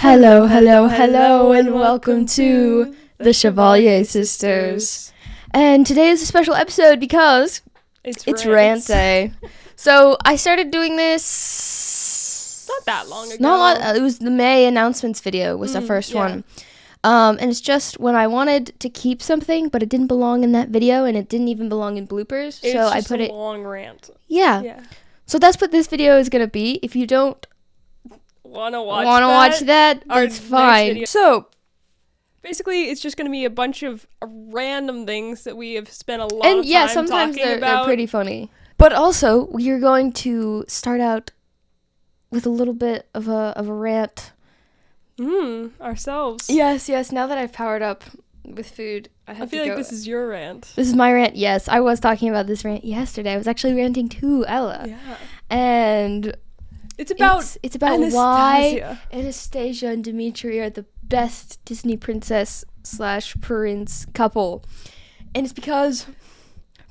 Hello, hello, hello, and welcome to the Chevalier Sisters. And today is a special episode because it's Rants Day. So I started doing this not that long ago. It was the May announcements video was the first one. And it's just when I wanted to keep something, but it didn't belong in that video, and it didn't even belong in bloopers. It's so just I put a it. Long rant. Yeah. So that's what this video is gonna be. If you don't wanna watch that, that's fine. So basically, it's just gonna be a bunch of random things that we have spent a lot of time talking about. Sometimes they're pretty funny. But also, we're going to start out with a little bit of a rant. Ourselves. Yes. Now that I've powered up with food, I feel like this is your rant. This is my rant. Yes, I was talking about this rant yesterday. I was actually ranting to Ella. Yeah. And it's about why Anastasia and Dimitri are the best Disney princess / prince couple. And it's because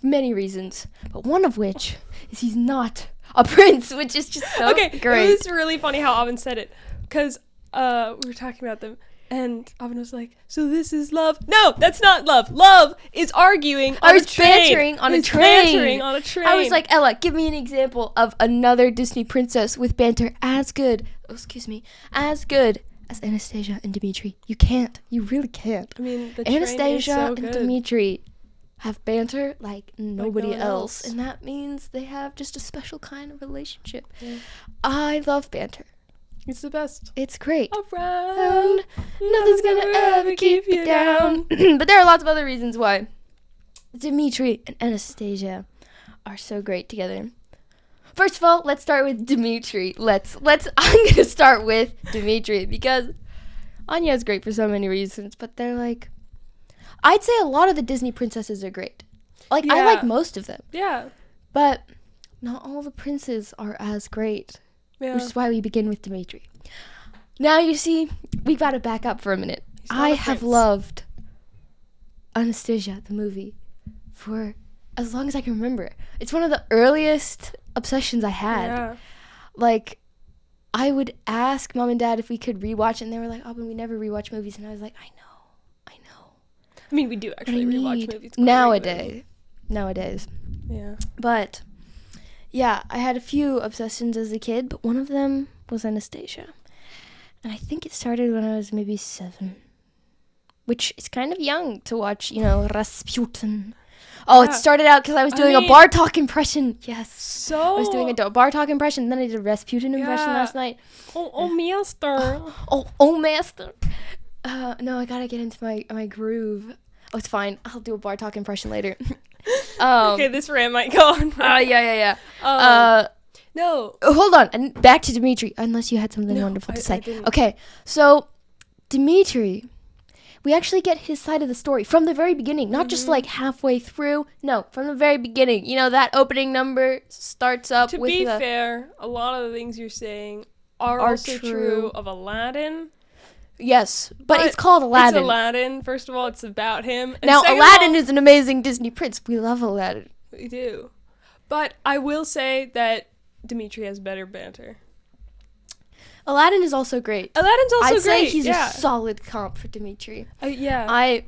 many reasons, but one of which is he's not a prince, which is just so great. It was really funny how Aubin said it, because we were talking about them, and Aubin was like, so this is love? No, that's not love. Love is arguing on a train. Bantering on a train. I was like, Ella, give me an example of another Disney princess with banter as good as Anastasia and Dimitri. You can't. You really can't. I mean, the Anastasia train is so and good. Dimitri have banter like nobody else. And that means they have just a special kind of relationship. Yeah. I love banter. It's the best. It's great. Around, nothing's gonna ever keep you down. But there are lots of other reasons why Dimitri and Anastasia are so great together. First of all, let's start with Dimitri. I'm gonna start with Dimitri because Anya is great for so many reasons, but they're like, I'd say a lot of the Disney princesses are great. I like most of them. Yeah. But not all the princes are as great. Yeah. Which is why we begin with Dimitri. Now, you see, we've got to back up for a minute. I have loved Anastasia, the movie, for as long as I can remember. It's one of the earliest obsessions I had. Yeah. I would ask Mom and Dad if we could rewatch it, and they were like, oh, but we never rewatch movies. And I was like, I know. I mean, we do actually rewatch movies. Nowadays. Yeah. But yeah, I had a few obsessions as a kid, but one of them was Anastasia. And I think it started when I was maybe 7, which is kind of young to watch, Rasputin. Oh, yeah. It started out because I was doing a Bartok impression. Yes. I was doing a Bartok impression, and then I did a Rasputin impression last night. Oh, master. Oh, master. No, I gotta get into my groove. Oh, it's fine. I'll do a Bartok impression later. Okay, this rant might go on. Yeah. No. Hold on. And back to Dimitri, unless you had something wonderful to say. I didn't. Okay, so Dimitri, we actually get his side of the story from the very beginning, not just halfway through. No, from the very beginning. That opening number starts up with. To be fair, a lot of the things you're saying are also true of Aladdin. Yes, but it's called Aladdin. It's Aladdin. First of all, it's about him. And now, Aladdin is an amazing Disney prince. We love Aladdin. We do. But I will say that Dimitri has better banter. Aladdin is also great. I'd say he's a solid comp for Dimitri. Yeah. I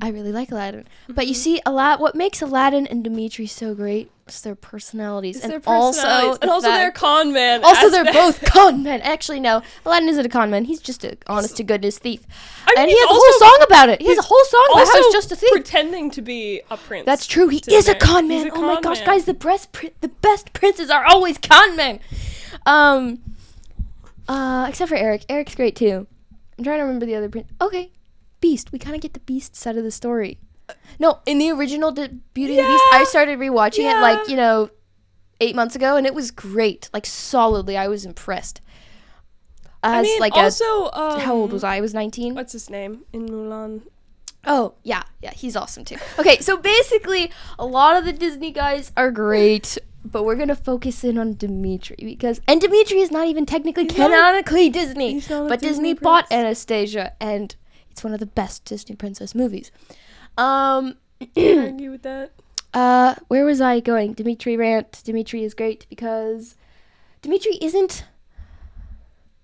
really like Aladdin. But you see, what makes Aladdin and Dimitri so great is their personalities. Also their con man. Also, they're both con men. Actually, no. Aladdin isn't a con man. He's just an honest-to-goodness thief. And he has a whole song about it. He has a whole song about how he's just a thief. Pretending to be a prince. That's true. He is a con man. Oh my gosh, guys. The best princes are always con men. Except for Eric. Eric's great, too. I'm trying to remember the other prince. Okay. Beast. We kind of get the Beast side of the story. No, in the original Beauty and the Beast, I started rewatching it 8 months ago, and it was great. Solidly, I was impressed. How old was I? I was 19. What's his name in Mulan? Oh, yeah, he's awesome too. Okay, so basically, a lot of the Disney guys are great, but we're gonna focus in on Dimitri and Dimitri is not even technically canonically Disney, but Disney bought Anastasia, and it's one of the best Disney princess movies. I argue with that. Where was I going? Dimitri rant. Dimitri is great because Dimitri isn't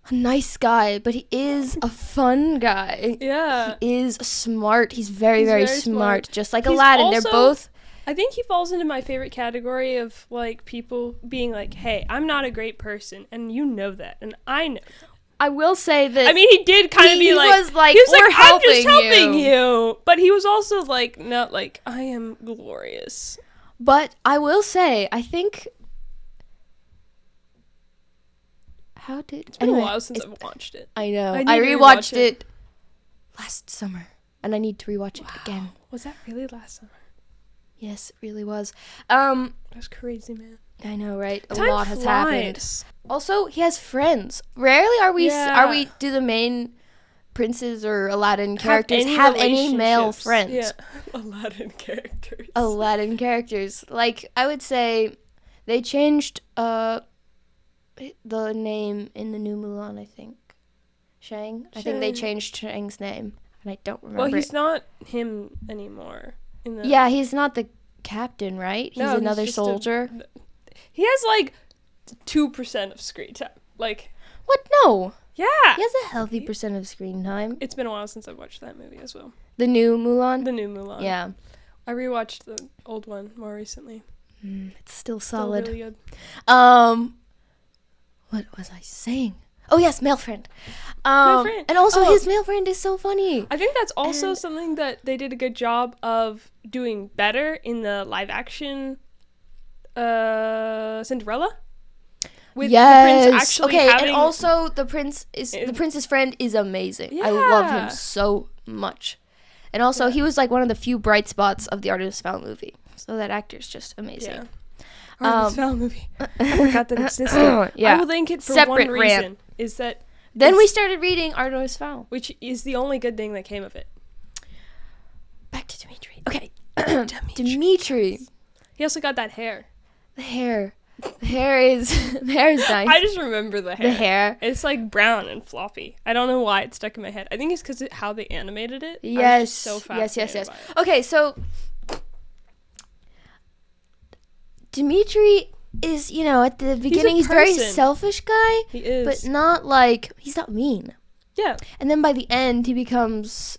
a nice guy, but he is a fun guy. Yeah. He is smart. He's very, very smart. Just like Aladdin. They're both... I think he falls into my favorite category of, like, people being like, hey, I'm not a great person, and you know that, and I know that. I will say that... I mean, he did kind of be like... He was like, I'm just helping you. But he was also, like, not like, I am glorious. But I will say, I think... It's been a while since I've watched it. I know. I rewatched it last summer, and I need to rewatch it again. Was that really last summer? Yes, it really was. That's crazy, man. I know, right? Time a lot has happened. flies. Also, he has friends. Rarely do the main princes or Aladdin characters have any male friends. Yeah, Aladdin characters. Like, I would say they changed the name in the new Mulan, I think. Shang. I think they changed Shang's name, and I don't remember. Well, he's not him anymore. Yeah, he's not the captain, right? He's another soldier. He has, like, 2% of screen time. Like... What? No. Yeah. He has a healthy percent of screen time. It's been a while since I've watched that movie as well. The new Mulan? The new Mulan. Yeah. I rewatched the old one more recently. It's still solid. Still really good. What was I saying? Oh, yes, male friend. Male friend. And also his male friend is so funny. I think that's also something that they did a good job of doing better in the live action Cinderella. With the prince actually having... and also the prince's friend is amazing. Yeah. I love him so much. And also he was like one of the few bright spots of the Artemis Fowl movie. So that actor's just amazing. Yeah. Artemis Fowl movie. I forgot that existed. Yeah. I will link it for Separate one reason. Rant. Is that then we started reading Artemis Fowl, which is the only good thing that came of it. Back to Dimitri. Okay. Dimitri. He also got that hair. The hair is nice. I just remember the hair. The hair. It's like brown and floppy. I don't know why it stuck in my head. I think it's because how they animated it. Yes. So Yes. Okay, so Dimitri is, at the beginning he's very selfish guy. He is. But not like, he's not mean. Yeah. And then by the end he becomes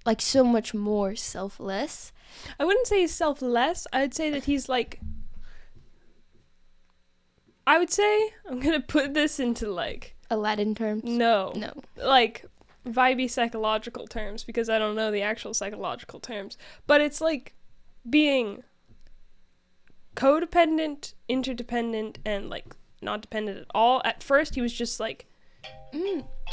like so much more selfless. I wouldn't say he's selfless. I'd say that he's like... I would say, I'm going to put this into like... Aladdin terms? No. Like vibey psychological terms, because I don't know the actual psychological terms. But it's like being codependent, interdependent, and like not dependent at all. At first, he was just like...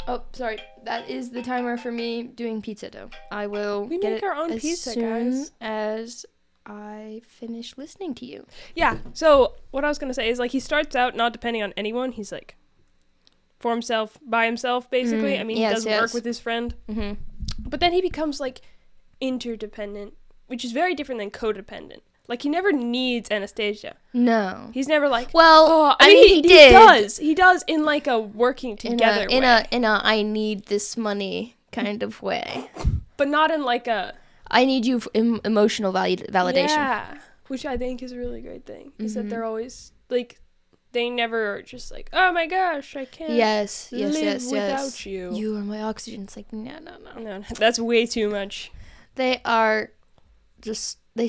Oh, sorry. That is the timer for me doing pizza dough. I will We get make it our own as pizza, soon guys. as I finish listening to you. Yeah, so what I was going to say is, like, he starts out not depending on anyone. He's, like, for himself, by himself, basically. I mean, he doesn't work with his friend. Mm-hmm. But then he becomes, like, interdependent, which is very different than codependent. Like, he never needs Anastasia. No. He's never like... Well, I mean, he did. He does. He does in, like, a working together way. In a I need this money kind of way. But not in, like, a... I need you for emotional validation. Yeah, which I think is a really great thing. Is that they're always, like, they never are just like, oh my gosh, I can't live without you. You are my oxygen. It's like, no. No, that's way too much. They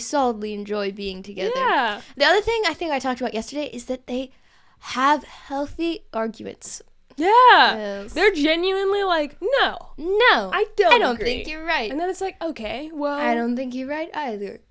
solidly enjoy being together. Yeah. The other thing I think I talked about yesterday is that they have healthy arguments. Yeah. Yes. They're genuinely like, no, I don't agree. Think you're right. And then it's like, okay, well, I don't think you're right either.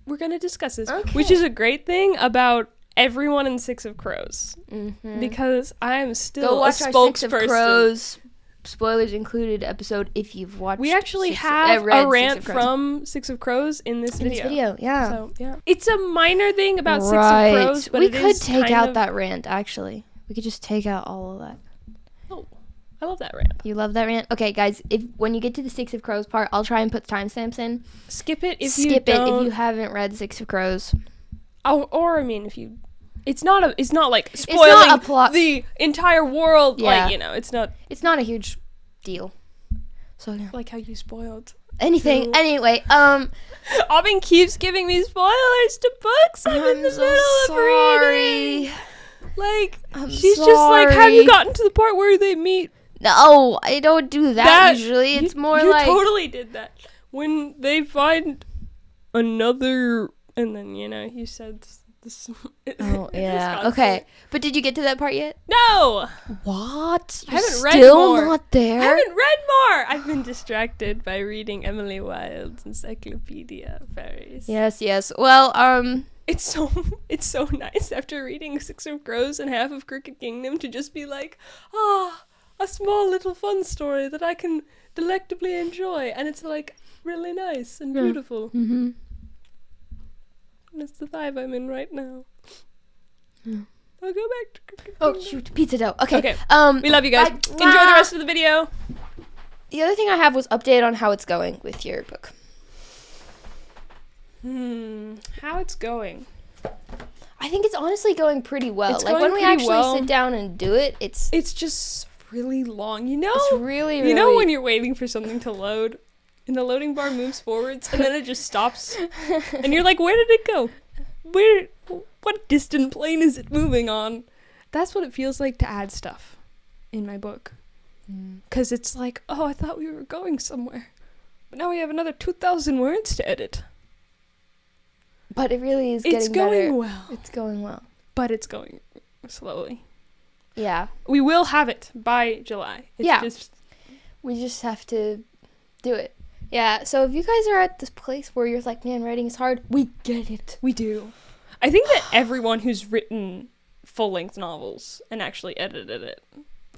We're going to discuss this, okay. Which is a great thing about everyone in Six of Crows. Mm-hmm. Because I am still Go watch a our spokesperson. Six of Crows, spoilers included episode if you've watched. We actually have a rant from Six of Crows in this video. Yeah. So, yeah. It's a minor thing about Six of Crows, but we could take out that rant, actually. We could just take out all of that. I love that rant. You love that rant? Okay, guys, when you get to the Six of Crows part, I'll try and put timestamps in. Skip it if you haven't read Six of Crows. Or I mean, if you... It's not like spoiling the entire world. Yeah. Like, it's not... It's not a huge deal. So, yeah. Like how you spoiled... Anything. Anyway, Aubin keeps giving me spoilers to books. I'm in the middle of reading. Like, she's just like, have you gotten to the part where they meet No, I don't do that usually. It's more you like... You totally did that. When they find another... And then, you said this... Oh, yeah. Okay. But did you get to that part yet? No! What? I haven't read still more. Not there? I haven't read more! I've been distracted by reading Emily Wilde's Encyclopedia of Fairies. Yes. Well, It's so nice after reading Six of Crows and half of Crooked Kingdom to just be like, a small little fun story that I can delectably enjoy. And it's like really nice and beautiful. Mm-hmm. And it's the vibe I'm in right now. Yeah. I'll go back to Crooked Kingdom. Oh, shoot. Pizza dough. Okay. We love you guys. Enjoy the rest of the video. The other thing I have was update on how it's going with your book. How it's going? I think it's honestly going pretty well. It's like when we actually sit down and do it, it's just really long. It's really You know when you're waiting for something to load and the loading bar moves forwards and then it just stops and you're like, where did it go? What distant plane is it moving on? That's what it feels like to add stuff in my book. Because it's like, I thought we were going somewhere. But now we have another 2,000 words to edit. But it really is getting better. It's going well. But it's going slowly. Yeah. We will have it by July. We just have to do it. Yeah, so if you guys are at this place where you're like, man, writing is hard, we get it. We do. I think that everyone who's written full-length novels and actually edited it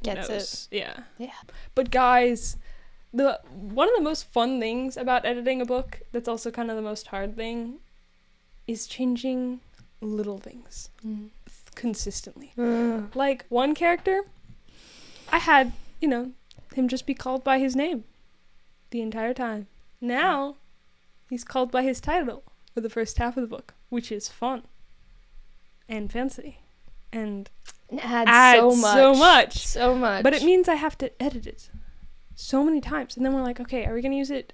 gets knows. it. Yeah. But guys, one of the most fun things about editing a book that's also kind of the most hard thing is changing little things consistently. Like one character, I had, him just be called by his name the entire time. Now, he's called by his title for the first half of the book, which is fun and fancy and adds so much. But it means I have to edit it so many times, and then we're like, okay, are we gonna use it?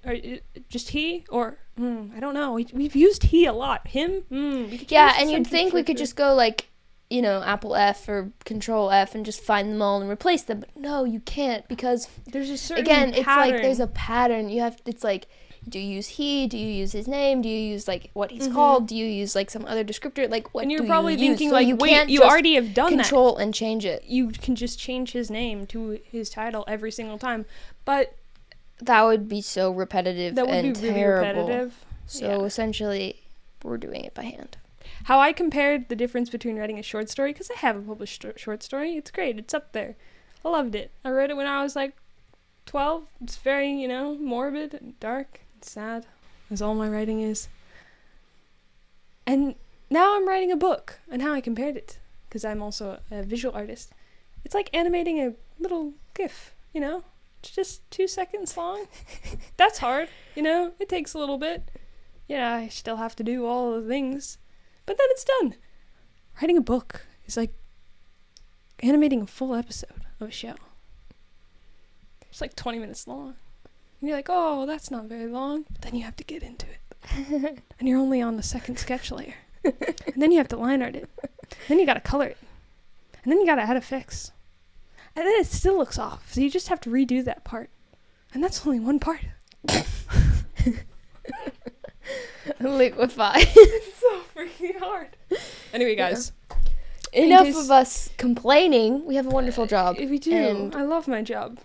Just he or I don't know. We've used he a lot. Him. And you'd think we could just go like, Apple F or Control F and just find them all and replace them, but no, you can't, because there's a certain pattern. It's like there's a pattern. It's like, do you use he? Do you use his name? Do you use like what he's called? Do you use like some other descriptor? Like what? And you're do probably you thinking use? like, so you wait, can't you just already have done control and change it. You can just change his name to his title every single time, but that would be so repetitive. That would be really terrible. Repetitive. So essentially, we're doing it by hand. How I compared the difference between writing a short story, because I have a published short story. It's great. It's up there. I loved it. I wrote it when I was like 12. It's very, morbid and dark and sad, as all my writing is. And now I'm writing a book, and how I compared it, because I'm also a visual artist. It's like animating a little GIF, It's just 2 seconds long. That's hard, It takes a little bit. Yeah, I still have to do all the things. But then it's done. Writing a book is like animating a full episode of a show. It's like 20 minutes long. And you're like, oh, that's not very long. But then you have to get into it. And you're only on the second sketch layer. And then you have to line art it. Then you got to color it. And then you got to add effects. And then it still looks off. So you just have to redo that part. And that's only one part. Liquefy. It's so freaking hard. Anyway, guys. Yeah. Enough of us complaining. We have a wonderful job. We do. And I love my job.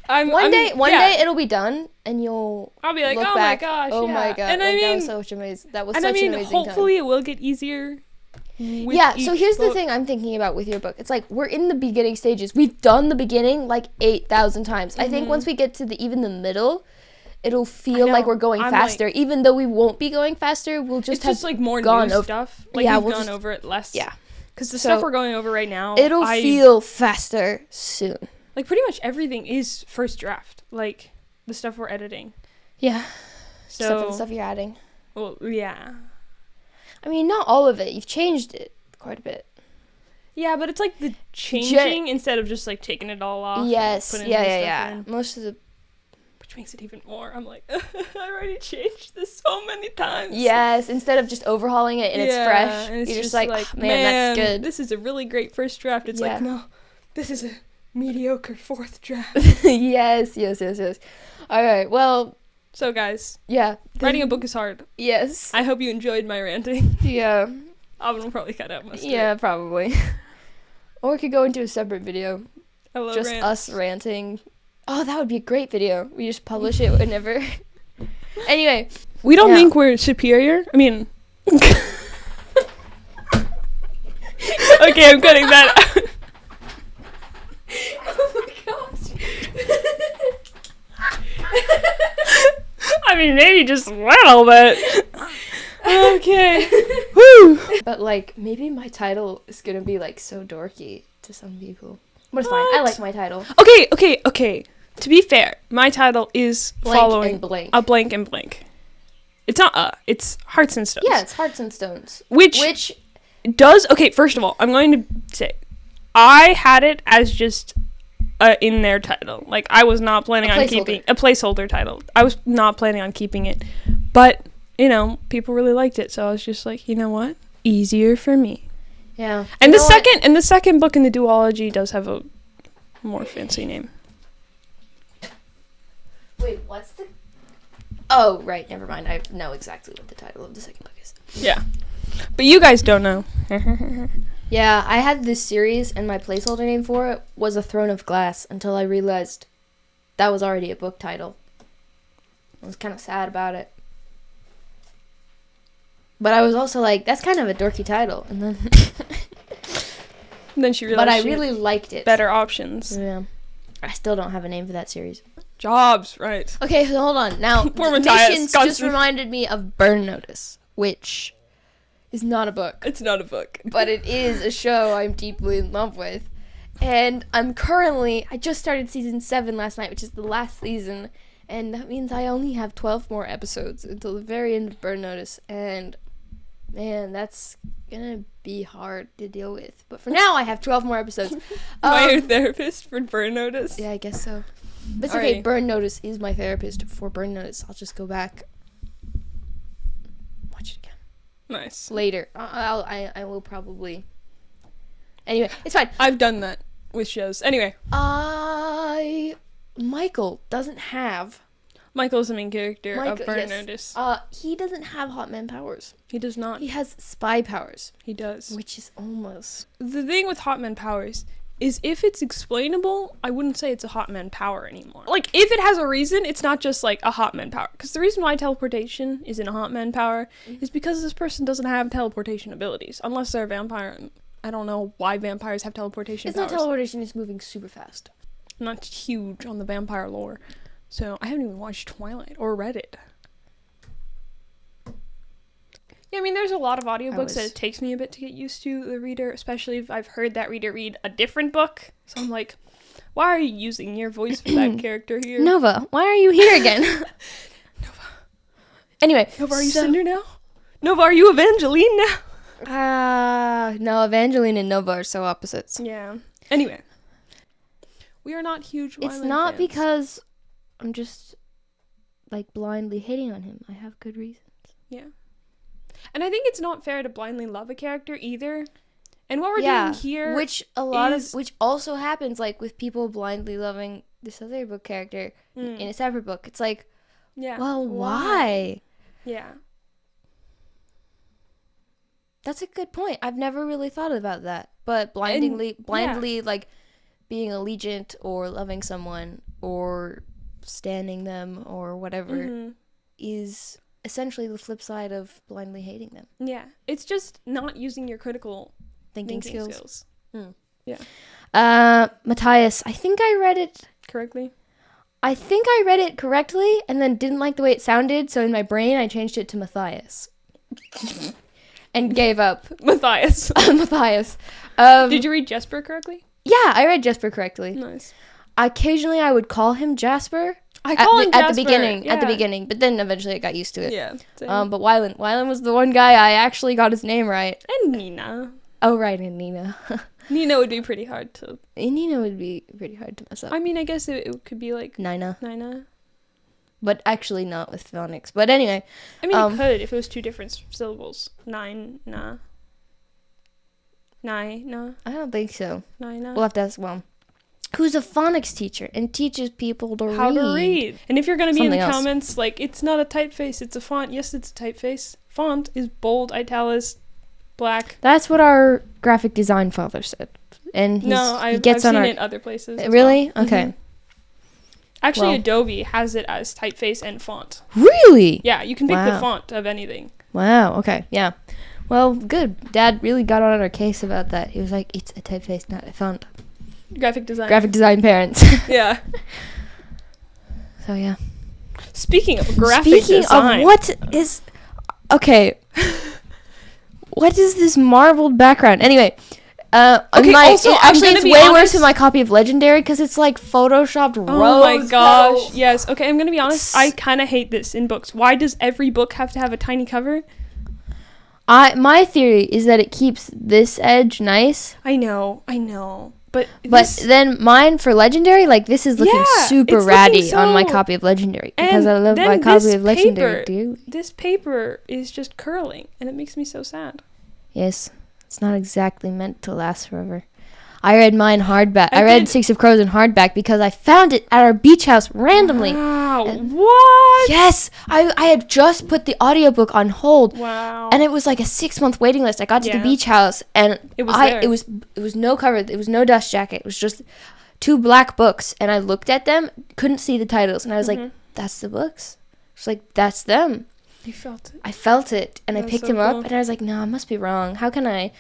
One day it'll be done, and I'll be like, look oh back, my gosh, oh my god, and like, that was such amazing. That was such an amazing hopefully time. It will get easier. So here's the thing I'm thinking about with your book. It's like we're in the beginning stages. We've done the beginning like 8,000 times. I think once we get to even the middle, it'll feel like we're going faster. Even though we won't be going faster, we'll just have like more gone new stuff. Like we've gone over it less. Yeah. Because the stuff we're going over right now, it'll feel faster soon. Like pretty much everything is first draft. Like the stuff we're editing. Yeah. So the stuff you're adding. Well, yeah. I mean, not all of it. You've changed it quite a bit. Yeah, but it's like the changing instead of just like taking it all off. Yes. Yeah. Most of the. Which makes it even more. I'm like, I already changed this so many times. Yes, instead of just overhauling it and it's fresh, and it's you're just like, oh, man, that's good. This is a really great first draft. It's like, no, this is mediocre fourth draft. Yes. All right. Well. So, guys. Yeah. Writing a book is hard. Yes. I hope you enjoyed my ranting. Yeah. Aubin will probably cut out most of it. Yeah, probably. Or we could go into a separate video. Just rants. us ranting. Oh, that would be a great video. We just publish it whenever. Anyway. We don't think we're superior. I mean. Okay, I'm cutting that out. Oh my gosh. I mean, maybe just a little bit. Okay. Woo. But, like, maybe my title is gonna be, like, so dorky to some people. But it's fine. I like my title. Okay. To be fair, my title is Blank following and blank. a blank and blank. It's not it's Hearts and Stones. Yeah, it's Hearts and Stones. Which does... Okay, first of all, I'm going to say, I had it as just in their title. Like, I was not planning on keeping... A placeholder title. I was not planning on keeping it. But, you know, people really liked it, so I was just like, you know what? Easier for me. Yeah. And the second book in the duology does have a more fancy name. Wait, what's the... Oh, right, never mind. I know exactly what the title of the second book is. Yeah. But you guys don't know. Yeah, I had this series, and my placeholder name for it was A Throne of Glass, until I realized that was already a book title. I was kind of sad about it. But I was also like, that's kind of a dorky title. And then... Then she realized but I really liked it. Better options. Yeah. I still don't have a name for that series. Jobs, right. Okay, so hold on. Now, Missions just reminded me of Burn Notice, which is not a book. It's not a book. But it is a show I'm deeply in love with. And I just started season 7 last night, which is the last season. And that means I only have 12 more episodes until the very end of Burn Notice. And, man, that's gonna be hard to deal with. But for now, I have 12 more episodes. Am I your therapist for Burn Notice? Yeah, I guess so. But it's okay, Burn Notice is my therapist for Burn Notice. I'll just go back, watch it again. Nice. Later. I will probably. Anyway, it's fine. I've done that with shows. Anyway. Michael doesn't have... Michael's the main character of Burn Notice. He doesn't have hot man powers. He does not. He has spy powers. He does. Which is almost... The thing with hot man powers is if it's explainable, I wouldn't say it's a hot man power anymore. Like, if it has a reason, it's not just, like, a hot man power. Because the reason why teleportation isn't a hot man power is because this person doesn't have teleportation abilities. Unless they're a vampire. I don't know why vampires have teleportation powers. It's not teleportation, it's moving super fast. I'm not huge on the vampire lore. So, I haven't even watched Twilight or read it. Yeah, I mean, there's a lot of audiobooks that it takes me a bit to get used to the reader, especially if I've heard that reader read a different book. So I'm like, why are you using your voice for that character here? Nova, why are you here again? Nova. Anyway. Nova, are you Cinder now? Nova, are you Evangeline now? No, Evangeline and Nova are so opposites. Yeah. Anyway. We are not huge It's not fans. Because I'm just, like, blindly hating on him. I have good reasons. Yeah. And I think it's not fair to blindly love a character either. And what we're doing here, which also happens, like, with people blindly loving this other book character in a separate book. It's like, well, why? Yeah. That's a good point. I've never really thought about that. But blindly, like, being allegiant or loving someone or standing them or whatever is essentially the flip side of blindly hating them. Yeah. It's just not using your critical thinking skills. Yeah. Matthias, I think I read it correctly. And then didn't like the way it sounded, so in my brain I changed it to Matthias. And gave up. Matthias. Matthias. Did you read Jesper correctly? Yeah, I read Jesper correctly. Nice. Occasionally I would call him Jasper. I call him Jasper. At the beginning, but then eventually I got used to it. Yeah. Same. But Wyland was the one guy I actually got his name right. And Nina. Oh, right, and Nina. Nina would be pretty hard to... Nina would be pretty hard to mess up. I mean, I guess it could be like... Nina. Nina. But actually not with phonics. But anyway. I mean, it could if it was two different syllables. Nine, na. Nine, na. I don't think so. Nine, na. We'll have to ask, who's a phonics teacher and teaches people to how to read. And if you're going to be in the comments, like, it's not a typeface, it's a font. Yes, it's a typeface. Font is bold, italics, black. That's what our graphic design father said. And I've seen it other places. Really? Well. Okay. Mm-hmm. Actually, Adobe has it as typeface and font. Really? Yeah, you can pick the font of anything. Wow, okay, yeah. Well, good. Dad really got on our case about that. He was like, it's a typeface, not a font. Graphic design parents. Yeah. So, yeah. Speaking of graphic design. What is... Okay. What is this marbled background? Anyway... it's way worse than my copy of Legendary because it's like photoshopped rose. Oh my gosh, yes. Okay, I'm gonna be honest. I kind of hate this in books. Why does every book have to have a tiny cover? My theory is that it keeps this edge nice. I know. But then mine for Legendary, like this is looking super ratty on my copy of Legendary because I love my copy of Legendary dearly. This paper is just curling, and it makes me so sad. Yes. It's not exactly meant to last forever. I read mine hardback. I read Six of Crows in hardback because I found it at our beach house randomly. Wow. What? Yes. I had just put the audiobook on hold. Wow. And it was like a 6-month waiting list. I got to the beach house and it was no cover. It was no dust jacket. It was just 2 black books. And I looked at them, couldn't see the titles. And I was like, that's the books. It's like, that's them. You felt it. I felt it, and I picked him up, and I was like, no, I must be wrong. How can I?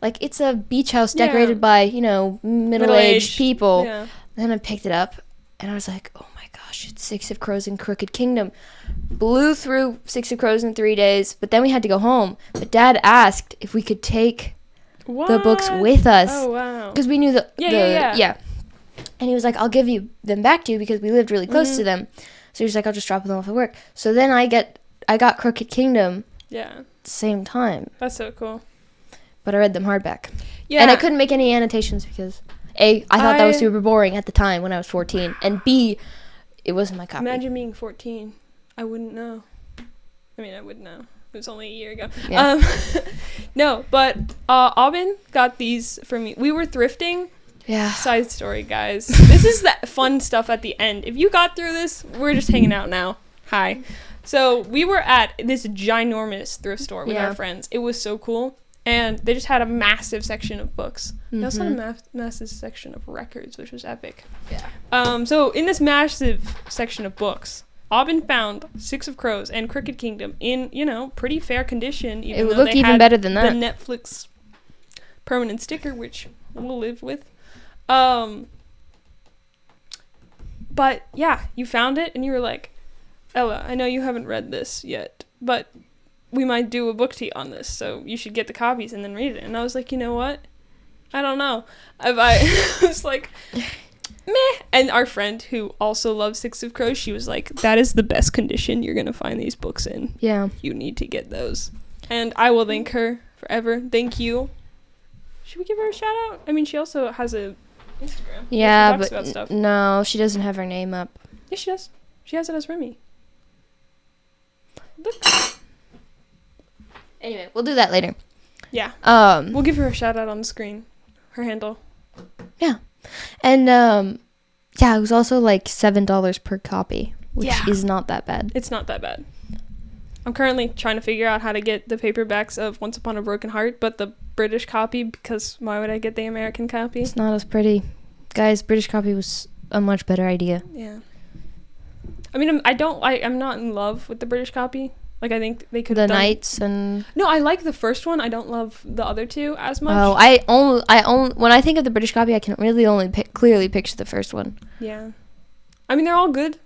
Like, it's a beach house decorated by, middle-aged people. Yeah. Then I picked it up, and I was like, oh my gosh, it's Six of Crows and Crooked Kingdom. Blew through Six of Crows in 3 days, but then we had to go home. But Dad asked if we could take the books with us. Oh, wow. Because we knew Yeah. And he was like, I'll give them back to you because we lived really close to them. So he was like, I'll just drop them off at work. So then I got Crooked Kingdom at the same time. That's so cool. But I read them hardback. Yeah. And I couldn't make any annotations because, A, I thought that was super boring at the time when I was 14. And B, it wasn't my copy. Imagine being 14. I wouldn't know. I mean, I would know. It was only a year ago. Yeah. No, but Aubin got these for me. We were thrifting. Yeah. Side story, guys. This is the fun stuff at the end. If you got through this, we're just hanging out now. Hi. So we were at this ginormous thrift store with our friends. It was so cool. And they just had a massive section of books. They also had a massive section of records, which was epic. Yeah. So in this massive section of books, Aubin found Six of Crows and Crooked Kingdom in, pretty fair condition. It would look even better than that. The Netflix permanent sticker, which we'll live with. But yeah, you found it and you were like, Ella, I know you haven't read this yet, but we might do a book tea on this, so you should get the copies and then read it. And I was like, you know what? I don't know. I was like, meh. And our friend who also loves Six of Crows, she was like, that is the best condition you're going to find these books in. Yeah. You need to get those. And I will thank her forever. Thank you. Should we give her a shout out? I mean, she also has a Instagram. Yeah, but no, she doesn't have her name up. Yeah, she does. She has it as Remy. Look. Anyway, we'll do that later. Yeah. We'll give her a shout out on the screen. Her handle. Yeah. And it was also like $7 per copy, which is not that bad. It's not that bad. I'm currently trying to figure out how to get the paperbacks of Once Upon a Broken Heart, but the British copy, because why would I get the American copy? It's not as pretty. Guys, British copy was a much better idea. Yeah. I mean, I'm not in love with the British copy. Like, I think they could have done... The Knights and... No, I like the first one. I don't love the other two as much. Oh, I only when I think of the British copy, I can really only clearly picture the first one. Yeah. I mean, they're all good.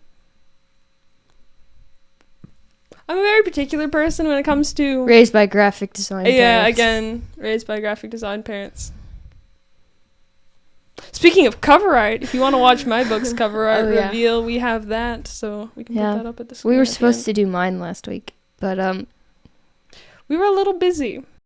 I'm a very particular person when it comes to... Raised by graphic design parents. Yeah, again, raised by graphic design parents. Speaking of cover art, if you want to watch my book's cover art reveal, we have that, so we can put that up at the screen. We were supposed to do mine last week, but we were a little busy.